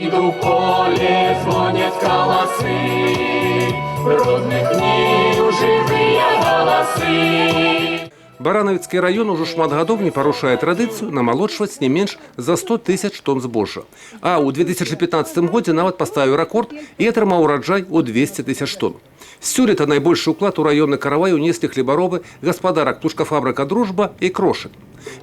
Иду в поле, звонят колосы, родных дней живые голосы. Барановіцкі раён ужо шмат гадоў не парушае традыцыю намалочваць не менш за 100 тысяч тонн збожжа. А ў 2015 годзе нават паставіў рэкорд і атрымаў ураджай у 200 тысяч тонн. Сёлета найбольшы ўклад у раённы каравай унеслі хлебаробы гаспадарак птушкафабрыка «Дружба» і «Крошын».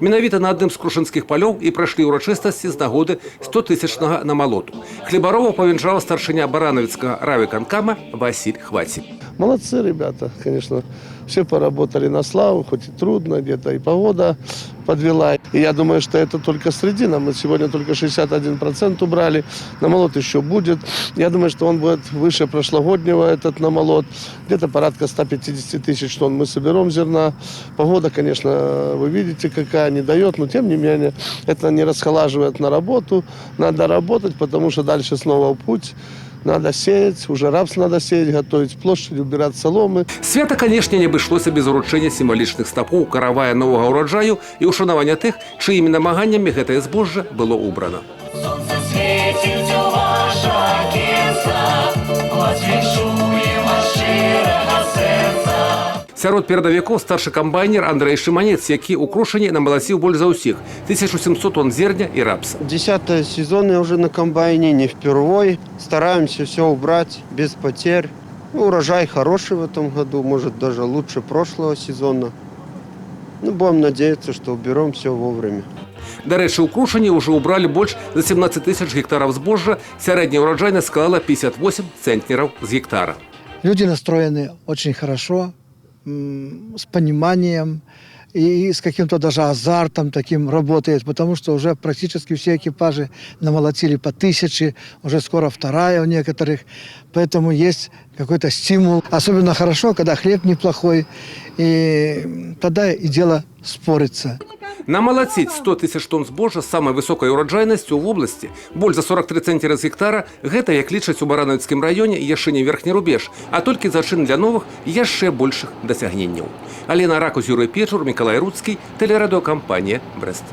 Менавіта на адным з крушынскіх палёў і прайшлі ўрачыстасці з нагоды 100-тысячнага намалоту. Хлебароба павянчаў старшыня барановіцкага райвыканкама Василь Хвацик. Молодцы ребята, конечно. Все поработали на славу, хоть и трудно, где-то и погода подвела. И я думаю, что это только средина. Мы сегодня только 61% убрали. Намолот еще будет. Я думаю, что он будет выше прошлогоднего, этот намолот. Где-то порядка 150 тысяч тонн мы соберем зерна. Погода, конечно, вы видите, какая не дает. Но, тем не менее, это не расхолаживает на работу. Надо работать, потому что дальше снова в путь. Надо сеять, уже рапс надо сеять, готовить площадь, убирать соломы. Свята, конечно, не абышлося без уручэння сімвалічных стапоў каравая новага ўраджаю і ўшанавання тых, чыімі намаганнямі гэтае збожжа было убрана. Солнце светит у ваша кеса, отвечуем от щирого сердца. Сярод перадавікоў старшы камбайнер Андрей Шиманец, які ў Крушыне намалаціў больш за ўсіх 1700 тонн зерня і рапса. 10-й сезон я уже на комбайне, не впервой. Стараемся все убрать без потерь. Урожай хороший в этом году, может даже лучше прошлого сезона. Будем надеяться, что уберем все вовремя. Дарэчы, у Крушыне ўжо ўбралі больш за 17 тысяч гектараў збожжа, сярэдняя ўраджайнасць склала 58 центнераў з гектара. Люди настроены очень хорошо, с пониманием и с каким-то даже азартом таким работает, потому что уже практически все экипажи намолотили по 1000, уже скоро 2-я у некоторых, поэтому есть какой-то стимул. Особенно хорошо, когда хлеб неплохой, и тогда и дело спорится. Намалаціць 100 тысяч тонн збожжа з самай высокай ураджайнасцю ў вобласці, больш за 43 цэнтнера з гектара, гэта, як лічаць у барановіцкім раёне, яшчэ не верхні рубеж, а толькі зачын для новых яшчэ большых дасягненняў. Алена Ракус, Юрый Печур, Миколай Руцкий, телерадиокомпания «Брест».